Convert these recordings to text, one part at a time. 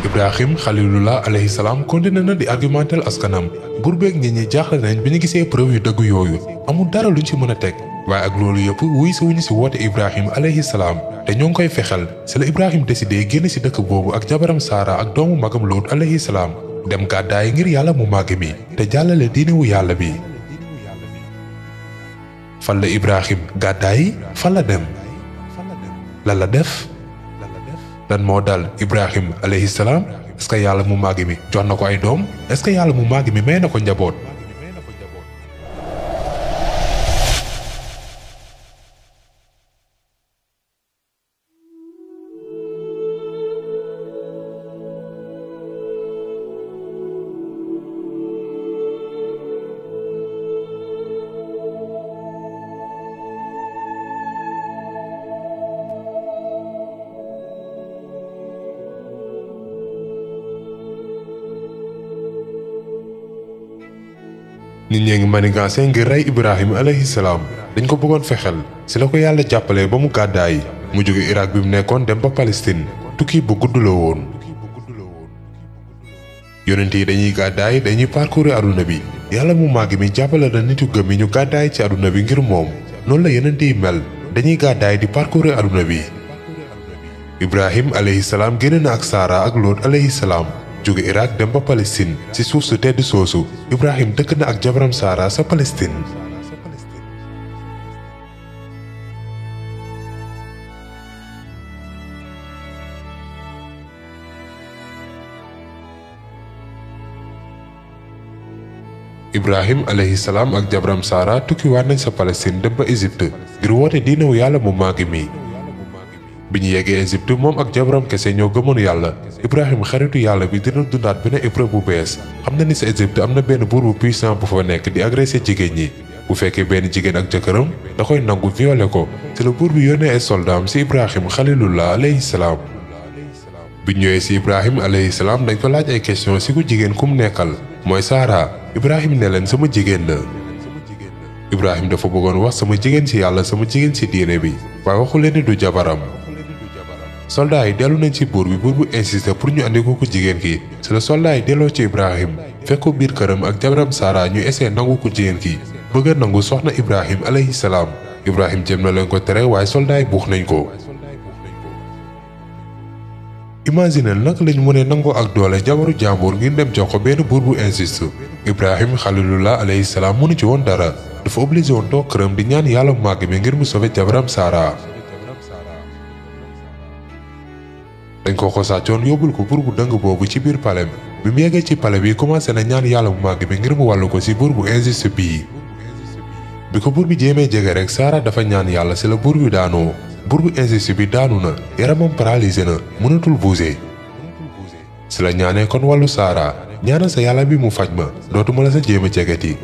Ibrahim Khalilullah alayhi salaam continué na di argumentel askanam buur beeg nit ñi jaaxle nañ bi ñu gisee preuve yu dëgg yooyu amul dara luñ ci mën a teg waaye ak loolu yëpp wuy si wuñu si woote Ibrahim alayhi salaam te ñoo ngi koy fexel si la Ibrahim décidé génn si dëkk boobu ak jabaram Saara ak doomu magam Luut alayhi salaam dem gàddaay ngir yàlla mu màgg mi te jàllale diinewu yàlla bi. fan la Ibrahim gàddaay fan la dem lan la def lan moo dal Ibrahim alayhi salaam est-ce que yàlla mu màgg mi jox na ko ay doom est-ce que yàlla mu màgg mi may na ko njaboot. nit ñee ngi manigancé ngir rey Ibrahim alayhi salaam dañ ko bëggoon fexel si la ko yàlla jàppale ba mu gàddaay mu jóge Irak bi mu nekkoon dem ba Palestine tukki bu gudd la woon. yonent yi dañuy gàddaay dañuy parcourir aduna bi yàlla mu màgg mi jàppale na nitu gëm yi ñu gàddaay ci aduna bi ngir moom noonu la yonent yi mel dañuy gàddaay di parcourir aduna bi. Ibrahim alayhi salaam génn na ak Saara ak Luut alayhi salaam jóge Irak dem ba Palestine ci suuf su tedd soosu Ibrahim dëkk na ak jabaram Saara sa Palestine. Ibrahim alayhi salaam ak jabaram Saara tukkiwaat nañ sa Palestine dem ba Égypte ngir woote diinewu yàlla mu màgg mi. bi ñu yeggee Égypte moom ak jabaram kese ñoo gëmoon yàlla Ibrahim xaritu yàlla bi dina dundaat benn épreuve bu bees xam na ni sa Égypte am na benn buur bu puissant bu fa nekk di agressé jigéen ñi bu fekkee benn jigéen ak jëkkëram da koy nangu violé ko ci la buur bi yónnee ay soldaam ci Ibrahim Khalilullah alayhi salaam. bi ñëwee ci Ibrahim alayhi salaam dañ ko laaj ay question ci ku jigéen ku mu nekkal mooy Saara Ibrahim ne leen sama jigéen la. Ibrahim dafa bëggoon wax sama jigéen ci yàlla sama jigéen ci diine bi waaye waxu leen ni du jabaram. soldat yi dellu nañ ci buur bu insisté pour ñu andi ko ku jigéen ki ci la soldat yi delloo ci Ibrahim fekk ko biir këram ak jabaram Saara ñu essayé nangu ku jigéen ki bëgg a nangu soxna Ibrahim alayhi salaam Ibrahim jéem na leen ko tere waaye soldat yi buux nañ ko. imagine naka lañ mënee nangoo ak doole jabaru jàmbur ngir dem jox ko benn buur bu insiste Ibrahim Khalilullah alayhi salaam mënu ci woon dara dafa obligé woon toog këram di ñaan yàlla mu màgg mi ngir mu sauver jabaram Saara. dañ ko sàccoon yóbbul ko buur bu dëng boobu ci biir palais bi mu yeggee ci palais bi commencé na ñaan yàlla mu màgg mi ngir mu wàllu ko ci buur bu injuste bii. bi ko buur bi jéemee jege rek Saara dafa ñaan yàlla ci la buur bi daanoo buur bu injuste bi daanu na yaramam paralysé na mënatul bouger. ci la ñaanee kon wàllu Saara ñaanal sa yàlla bi mu faj ma dootuma la sa jéem a jegeti.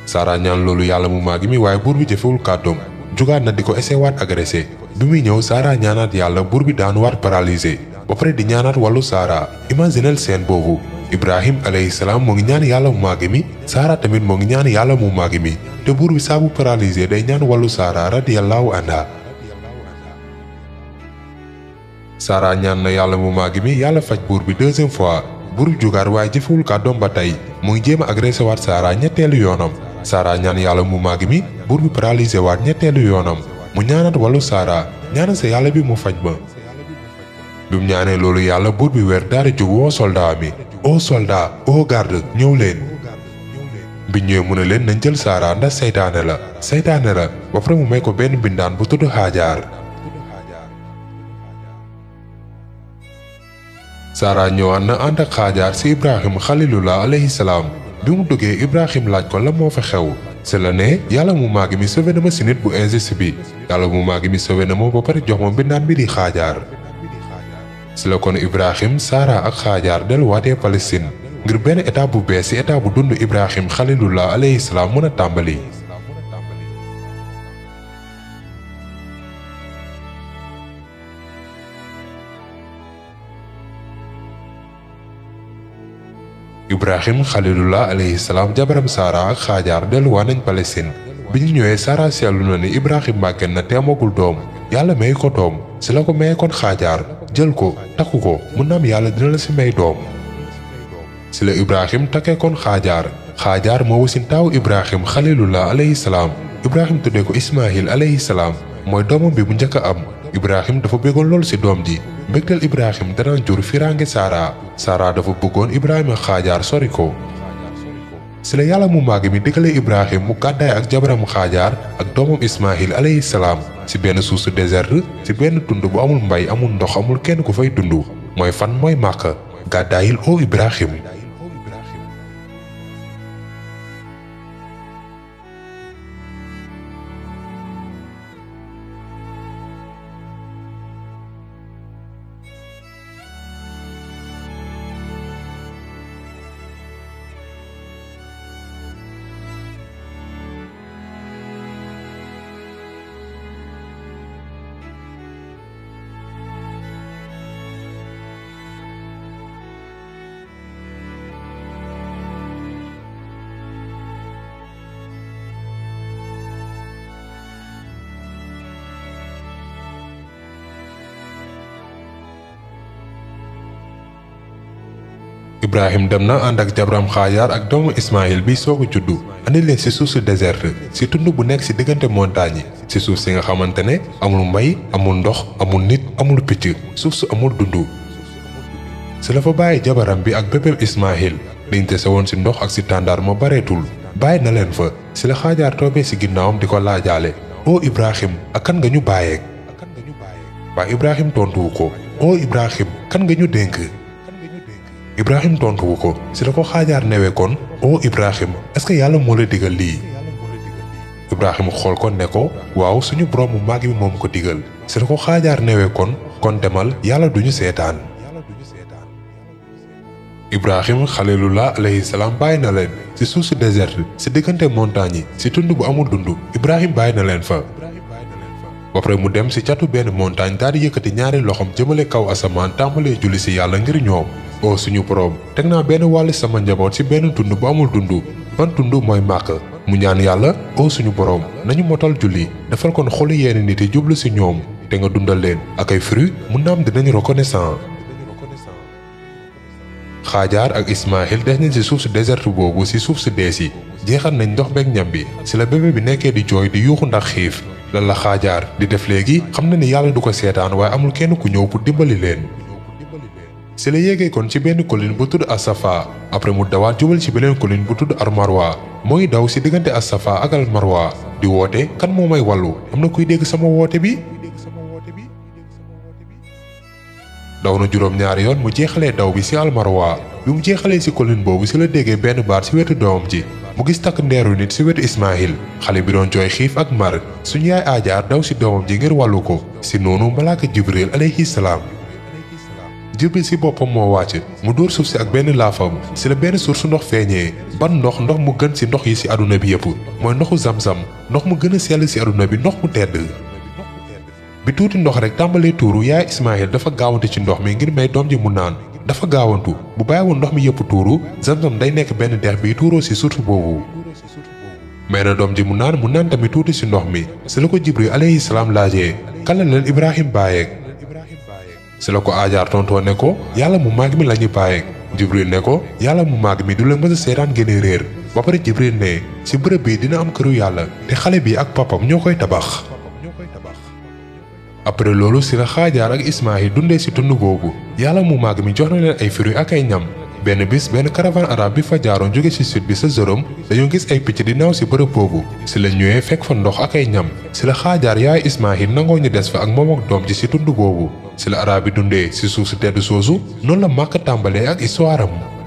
Saara ñaan loolu yàlla mu màgg mi waaye buur bi jëfewul kàddoom jugaat na di ko essayé waat agressé. bi muy ñëw Saara ñaanaat yàlla buur bi daan war paralysé ba pare di ñaanaat wàllu Saara imaginel seen boobu Ibrahim alayhi salaam moo ngi ñaan yàlla mu màgg mi Saara tamit moo ngi ñaan yàlla mu màgg mi te buur bi saa bu paralysé day ñaan wàllu Saara radiyallahu anha. Saara ñaan na yàlla mu màgg mi yàlla faj buur bi deuxième fois buur bi jugaat waaye jëfewul kàddoom ba tey mu ngi jéem a agressé waat Saara ñetteelu yoonam Saara ñaan yàlla mu màgg mi buur bi paralysé waat ñetteelu yoonam. mu ñaanat wàllu Saara ñaanal sa yàlla bi mu faj ma. bi mu ñaanee loolu yàlla buur bi weer daal di jóg woo soldat mi au soldat au garde ñëw leen. bi ñëwee mu ne leen nañ jël Saara ndax seytaane la ba pare mu may ko benn mbindaan bu tudd Haajaar. Saara ñëwaat na ànd ak Haajaar ci Ibrahim Khalilullah alayhi salaam bi mu duggee Ibrahim laaj ko la moo fa xew. c'est la ne yàlla mu màgg mi sauvé na ma si nit bu injuste bi yàlla mu màgg mi sauvé na ma ba pare jox ma mbindaan bi di Haajaar. si la kon Ibrahim Saara ak Haajaar delluwaatee Palestine ngir benn étape bu bees ci étape bu dund Ibrahim Khalilullah alayhi salaam mën a tàmbali. Ibrahim Khalilullah alayhi salaam jabaram Saara ak Haajaar delluwaat nañ Palestine bi ñu ñëwee Saara seetlu na ni Ibrahim màgget na te amagul doom yàlla may ko doom si la ko mayee kon Haajaar jël ko takku ko mu naam yàlla dina la si may doom. si la Ibrahim takkee kon Xaajaar moo wasin taawu Ibrahim Xalilullah alayhi salaam. Ibrahim tuddee ko Ismaahil alayhi salaam mooy doomam bi bu njëkk a am. Ibrahim dafa bëggoon lool si doom ji mbégteel Ibrahim danaan jur firange Saara dafa bëggoon Ibrahima Xaajaar sori ko. si la yàlla mu màgg mi diggalee Ibrahim mu gàddaay ak jabaram Xaajaar ak doomam Ismaahil alayhi salaam si benn suuf su désert si benn tund bu amul mbay amul ndox amul kenn ku fay dund mooy fan mooy Màkka gàddaayil oo Ibrahim. Ibrahim dem na ànd ak jabaram Xaajaar ak doomu Ismaahil bi soog a juddu andi leen si suuf su déserte si tund bu nekk si diggante montagne yi si suuf si nga xamante ne amul mbay amul ndox amul nit amul picc suuf su amul dundu. si la fa bàyyi jabaram bi ak bébéb Ismaahil liñ dese woon si ndox ak si tàndaar ma bareetul bàyyi na leen fa si la Xaajaar toobee si ginnaawam di ko laajaale oo Ibrahim ak kan nga ñu bàyyeeg waaye Ibrahim tontuwu ko oo Ibrahim kan nga ñu dénk. Ibrahim tontuwu ko si la ko Xaajaar newee kon oo Ibrahim est-ce que yàlla moo la digal lii. Ibrahim xool ko ne ko waaw suñu borom mu màgg bi moom ko digal si la ko Xaajaar newee kon demal yàlla duñu seetaan. Ibrahim Xalilullah alayhi salaam bàyyi na leen si suuf si désert si diggante montagne yi si tund bu amul dund Ibrahim bàyyi na leen fa. ba pare mu dem si catu benn montagne daal di yëkkati ñaari loxoom jëmale kaw asamaan tàmbalee julli si yàlla ngir ñoom. oo suñu borom teg naa benn wàll sama njaboot ci benn tund bu amul dund ban tund mooy Màkka mu ñaan yàlla oo suñu borom nañu motal julli defal kon xolu yenn nit yi jublu ci ñoom te nga dundal leen ak ay fruits mu naam dinañu reconnaissant. Xaajaar ak Ismaahil des nañ ci suuf si désert boobu ci suuf si dees yi jeexal nañ ndox beeg ñam bi ci la bébé bi nekkee di jooy di yuuxu ndax xiif lan la Xaajaar di def léegi xam na ni yàlla du ko seetaan waaye amul kenn ku ñëw pour dimbali leen. si la yéegee kon ci benn colline bu tudd As-Safa après mu dawaat jubal ci beneen colline bu tudd Al-Marwa mooy daw ci diggante As-Safa ak Al-Marwa di woote kan moo may wàllu am na kuy dégg sama woote bi. daw na juróom-ñaari yoon mu jeexalee daw bi ci Al-Marwa bi mu jeexalee ci colline boobu ci la déggee benn baat ci wetu doomam ji mu gis takk ndeeru nit ci wetu Ismaahil xale bi doon jooy xiif ak mar suñu yaay Aajaar daw ci doomam ji ngir wàllu ko ci noonu malaaka Jibril alayhi salaam. Jibril ci boppam moo wàcc mu dóor suuf si ak benn laafam ci la benn source ndox feeñee ban ndox mu gën ci ndox yi ci àdduna bi yépp mooy ndoxu Zamzam ndox mu gën a sell ci àdduna bi ndox mu tedd. bi tuuti ndox rek tàmbalee tuuru yaay Ismaahil dafa gaawantu ci ndox mi ngir may doom ji mu naan dafa gaawantu bu bàyyiwoon ndox mi yépp tuuru Zamzam day nekk benn dex bi tuuroo ci source boobu. may na doom ji mu naan tamit tuuti ci ndox mi ci la ko Jibril alayhi salaam laajee kan la leen Ibrahim bàyyeeg. ci la ko Aajaar tontoo ne ko yàlla mu màgg mi la ñu bàyyeeg Jibril ne ko yàlla mu màgg mi du la mës a seetaan gën a réer ba pare Jibril ne ci bërëb bi dina am këru yàlla te xale bi ak papam ñoo koy tabax. après loolu ci la Xaajaar ak Ismaahil dundee ci tund boobu yàlla mu màgg mi jox na leen ay fruits ak ay ñam benn bis benn caravane arabe bi fa jaaroon jóge ci sud bi sa Zorom dañoo gis ay picc di naaw ci bërëb boobu ci la ñëwee fekk fa ndox ak ay ñam ci la Xaajaar yaay Ismaahil nangoo ñu des fa ak moom ak doom ji ci tund boobu ci la arabe bi dundee ci suuf si tedd soosu noonu la Màkka tàmbalee ak histoire am.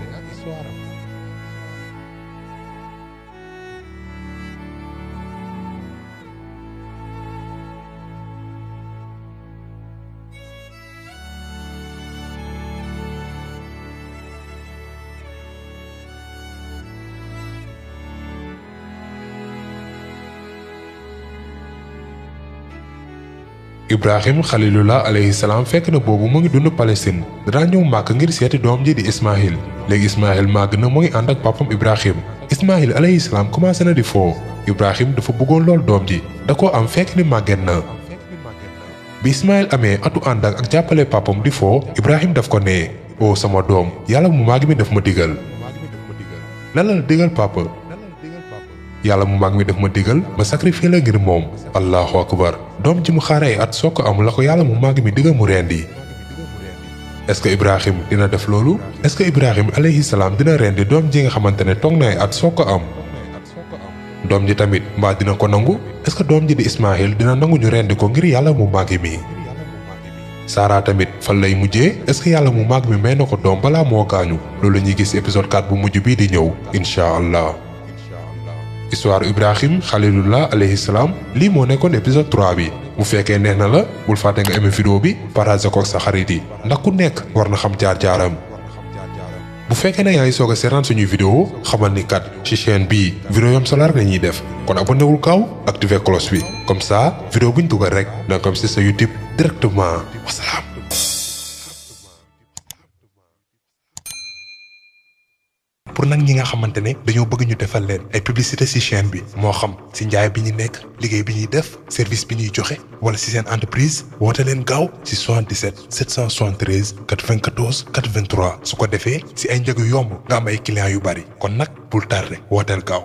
Ibrahim Xalilullah alayhi salaam fekk na boobu mu ngi dund Palestine dara ñëw Màkka ngir seeti doom ji di Ismaahil léegi Ismaahil màgg na mu ngi ànd ak papam Ibrahim Ismaahil alayhi salaam commencé na di foo Ibrahim dafa bëggoon lool doom ji da koo am fekk ni màgget na bi Ismaël amee atu ànd ak jàppale papam di foo Ibrahim daf ko ne o sama doom yàlla mu màgg mi daf ma digal. lan la digal papa. yàlla mu màgg mi daf ma digal ma sacrifier la ngir moom. allahu akbar doom ji mu xaar ay at soo ko am la ko yàlla mu màgg mi digal mu rendi. est-ce que Ibrahim dina def loolu. est-ce que Ibrahim alayhi salaam dina rendi doom ji nga xamante ne toog na ay at soo ko am. doom ji tamit mbaa dina ko nangu. est-ce que doom ji di Ismaël dina nangu ñu rendi ko ngir yàlla mu màgg mi. Sara tamit fan lay mujjee est-ce que yàlla mu màgg mi may na ko doom balaa moo gaañu. loolu la ñuy gis épisode 4 bu mujj bii di ñëw incha allah. histoire Ibrahim Khalilullah alayhi salaam lii moo nekkoon épisode 3 bi. bu fekkee neex na la bul fàtte nga aimé vidéo bi partage ko sa xarit yi ndax ku nekk war na xam jaar-jaaram. bu fekkee ne yaa ngi soog a seetaan suñuy vidéo xamal ni kat ci chaîne bii vidéo yam solo rek la ñuy def kon abonné wul gaaw activé cloche bi comme ça vidéo buñ dugal rek da nga ko am ci sa YouTube directement wasalaam. pour nag ñi nga xamante ne dañoo bëgg ñu defal leen ay publicité ci chaîne bi moo xam ci njaay bi ñu nekk liggéey bi ñuy def service bi ñuy joxe wala ci seen entreprise woote leen gaaw ci 77 773 94 83 su ko defee ci ay njëg yu yomb nga am ay clients yu bari kon nag bul tardé wooteel gaaw.